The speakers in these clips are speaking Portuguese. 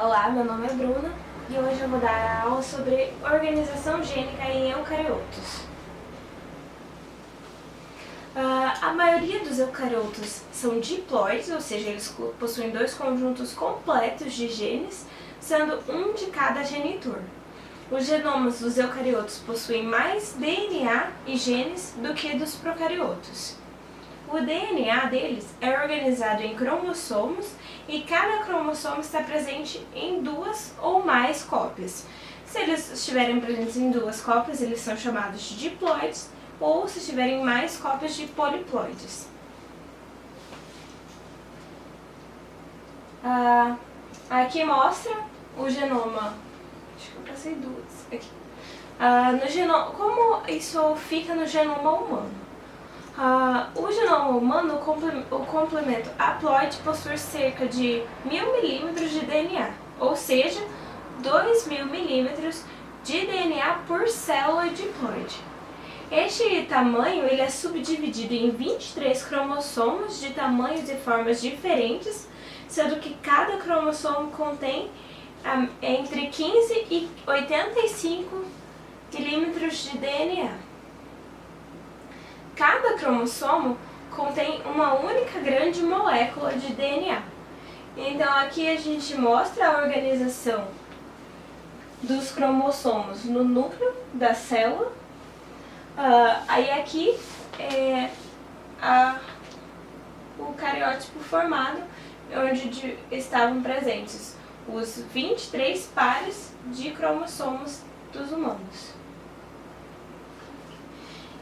Olá, meu nome é Bruna e hoje eu vou dar aula sobre organização gênica em eucariotos. A maioria dos eucariotos são diploides, ou seja, eles possuem dois conjuntos completos de genes, sendo um de cada genitor. Os genomas dos eucariotos possuem mais DNA e genes do que dos procariotos. O DNA deles é organizado em cromossomos e cada cromossomo está presente em duas ou mais cópias. Se eles estiverem presentes em duas cópias, eles são chamados de diploides, ou se tiverem mais cópias, de poliploides. Aqui mostra o genoma. Acho que eu passei duas aqui. Como isso fica no genoma humano? O genoma humano, o complemento haploide, possui cerca de 1000 milímetros de DNA, ou seja, 2000 milímetros de DNA por célula diploide. Este tamanho ele é subdividido em 23 cromossomos de tamanhos e formas diferentes, sendo que cada cromossomo contém entre 15 e 85 milímetros de DNA. Cada cromossomo contém uma única grande molécula de DNA. Então aqui a gente mostra a organização dos cromossomos no núcleo da célula. Aí aqui é o cariótipo formado, onde estavam presentes os 23 pares de cromossomos dos humanos.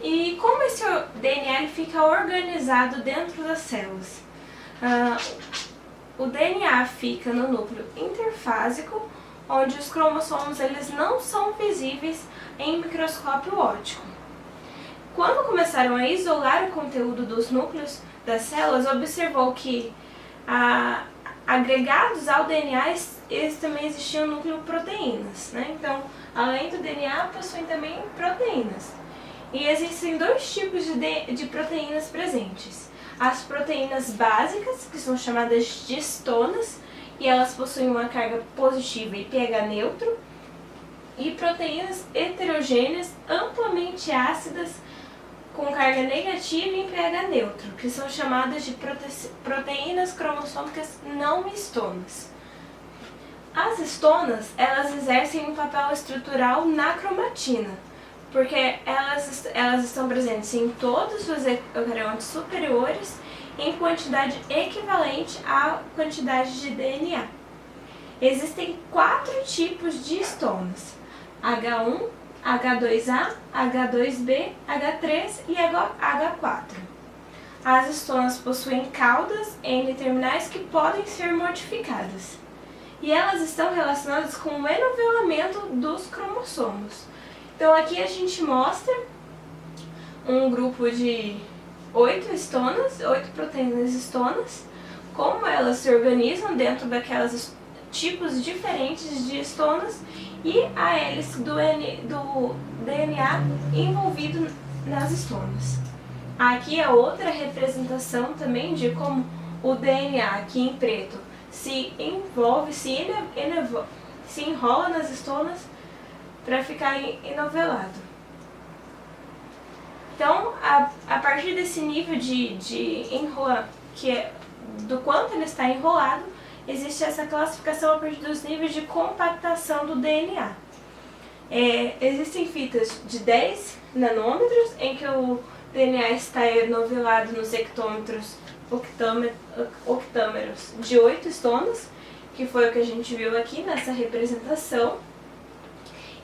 E como esse DNA ele fica organizado dentro das células? O DNA fica no núcleo interfásico, onde os cromossomos eles não são visíveis em microscópio óptico. Quando começaram a isolar o conteúdo dos núcleos das células, observou que agregados ao DNA eles também existiam núcleo proteínas, né? Então, além do DNA, possuem também proteínas. E existem dois tipos de proteínas presentes. As proteínas básicas, que são chamadas de histonas, e elas possuem uma carga positiva e pH neutro, e proteínas heterogêneas amplamente ácidas com carga negativa e pH neutro, que são chamadas de proteínas cromossômicas não histonas. As histonas, elas exercem um papel estrutural na cromatina, porque elas estão presentes em todos os eucariotos superiores em quantidade equivalente à quantidade de DNA. Existem 4 tipos de histonas: H1, H2A, H2B, H3 e H4. As histonas possuem caudas N-terminais que podem ser modificadas, e elas estão relacionadas com o enovelamento dos cromossomos. Então aqui a gente mostra um grupo de 8 histonas, 8 proteínas histonas, como elas se organizam dentro daquelas tipos diferentes de histonas e a hélice do DNA envolvido nas histonas. Aqui é outra representação também de como o DNA, aqui em preto, se envolve, se enrola nas histonas para ficar enovelado. Então, a partir desse nível de enrolar, do quanto ele está enrolado, existe essa classificação a partir dos níveis de compactação do DNA. Existem fitas de 10 nanômetros, em que o DNA está enovelado nos hectômetros octâmeros de 8 histonas, que foi o que a gente viu aqui nessa representação.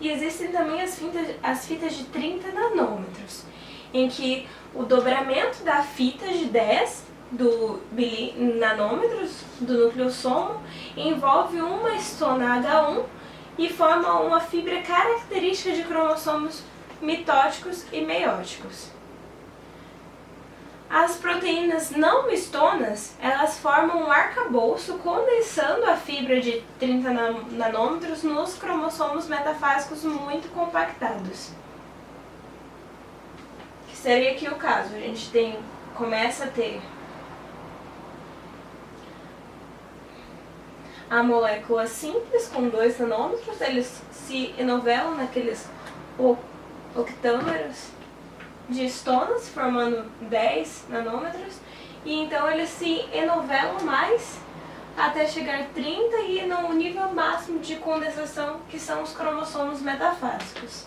E existem também as fitas de 30 nanômetros, em que o dobramento da fita de 10 nanômetros do nucleossomo envolve uma histona H1 e forma uma fibra característica de cromossomos mitóticos e meióticos. As proteínas não histonas, elas formam um arcabouço condensando a fibra de 30 nanômetros nos cromossomos metafásicos muito compactados. Que seria aqui o caso, a gente começa a ter a molécula simples com 2 nanômetros, eles se enovelam naqueles octâmeros de estonas, formando 10 nanômetros, e então eles se enovelam mais até chegar a 30 e no nível máximo de condensação, que são os cromossomos metafásicos.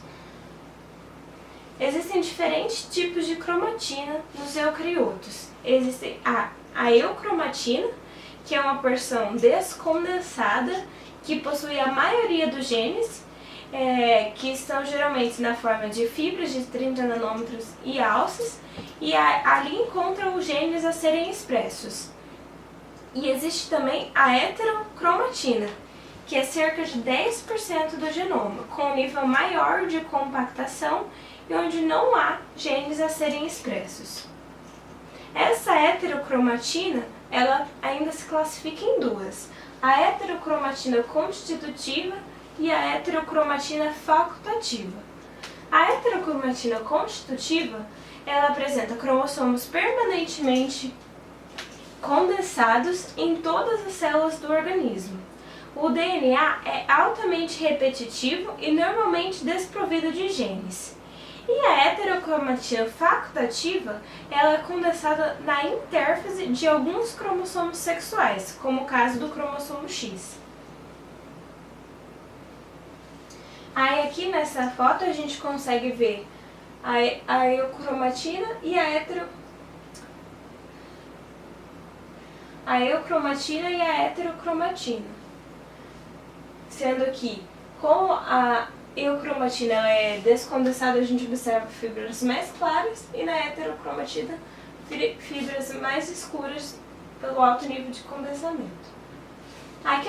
Existem diferentes tipos de cromatina nos eucariotos. Existe a eucromatina, que é uma porção descondensada que possui a maioria dos genes, que estão geralmente na forma de fibras de 30 nanômetros e alças, e ali encontram os genes a serem expressos. E existe também a heterocromatina, que é cerca de 10% do genoma, com um nível maior de compactação e onde não há genes a serem expressos. Essa heterocromatina, ela ainda se classifica em duas: a heterocromatina constitutiva e a heterocromatina facultativa. A heterocromatina constitutiva, ela apresenta cromossomos permanentemente condensados em todas as células do organismo. O DNA é altamente repetitivo e normalmente desprovido de genes. E a heterocromatina facultativa, ela é condensada na intérfase de alguns cromossomos sexuais, como o caso do cromossomo X. Aí aqui nessa foto a gente consegue ver a eucromatina e a heterocromatina. Sendo que, como a eucromatina ela é descondensada, a gente observa fibras mais claras, e na heterocromatina fibras mais escuras pelo alto nível de condensamento. Aqui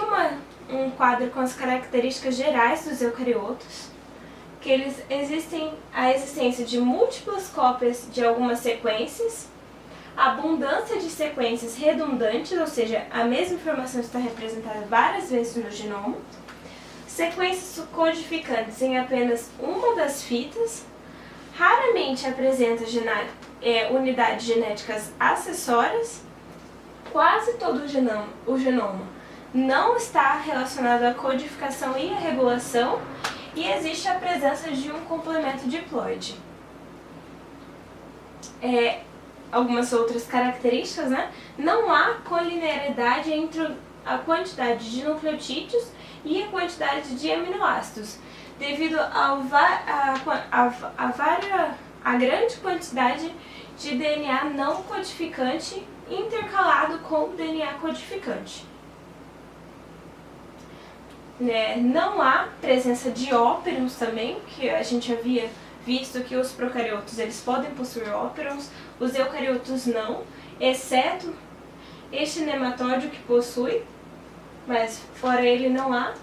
um quadro com as características gerais dos eucariotos, que a existência de múltiplas cópias de algumas sequências, abundância de sequências redundantes, ou seja, a mesma informação está representada várias vezes no genoma, sequências codificantes em apenas uma das fitas, raramente apresenta unidades genéticas acessórias, quase todo o genoma não está relacionado à codificação e à regulação, e existe a presença de um complemento diploide. Algumas outras características, né? Não há colinearidade entre a quantidade de nucleotídeos e a quantidade de aminoácidos, devido à grande quantidade de DNA não codificante intercalado com DNA codificante. Não há presença de óperons também, que a gente havia visto que os procariotos eles podem possuir óperons, os eucariotos não, exceto este nematóide que possui, mas fora ele não há.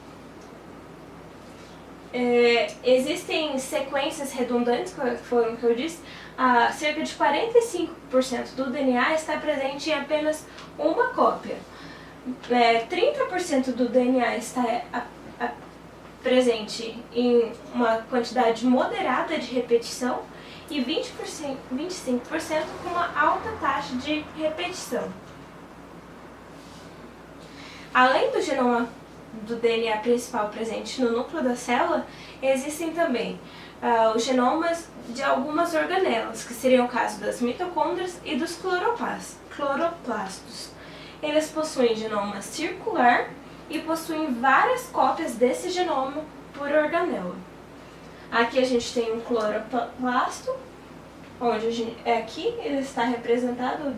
Existem sequências redundantes, que foram o que eu disse, cerca de 45% do DNA está presente em apenas uma cópia. 30% do DNA está presente em uma quantidade moderada de repetição e 25% com uma alta taxa de repetição. Além do genoma do DNA principal presente no núcleo da célula, existem também os genomas de algumas organelas, que seriam o caso das mitocôndrias e dos cloroplastos. Eles possuem genoma circular e possuem várias cópias desse genoma por organela. Aqui a gente tem um cloroplasto, onde aqui ele está representado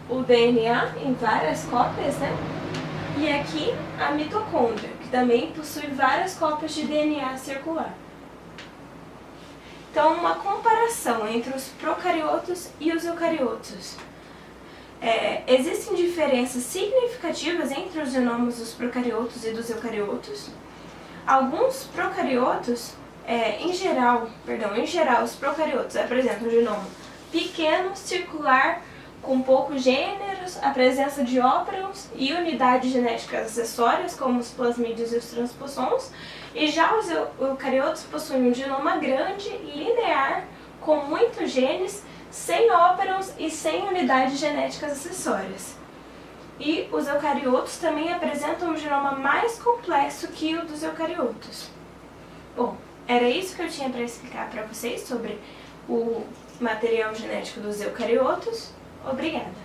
o DNA em várias cópias, né? E aqui a mitocôndria, que também possui várias cópias de DNA circular. Então, uma comparação entre os procariotos e os eucariotos. Existem diferenças significativas entre os genomas dos procariotos e dos eucariotos. Alguns procariotos, em geral, os procariotos apresentam um genoma pequeno, circular, com poucos gêneros, a presença de óperons e unidades genéticas acessórias, como os plasmídeos e os transposons, e já os eucariotos possuem um genoma grande, linear, com muitos genes, sem óperons e sem unidades genéticas acessórias. E os eucariotos também apresentam um genoma mais complexo que o dos eucariotos. Bom, era isso que eu tinha para explicar para vocês sobre o material genético dos eucariotos. Obrigada!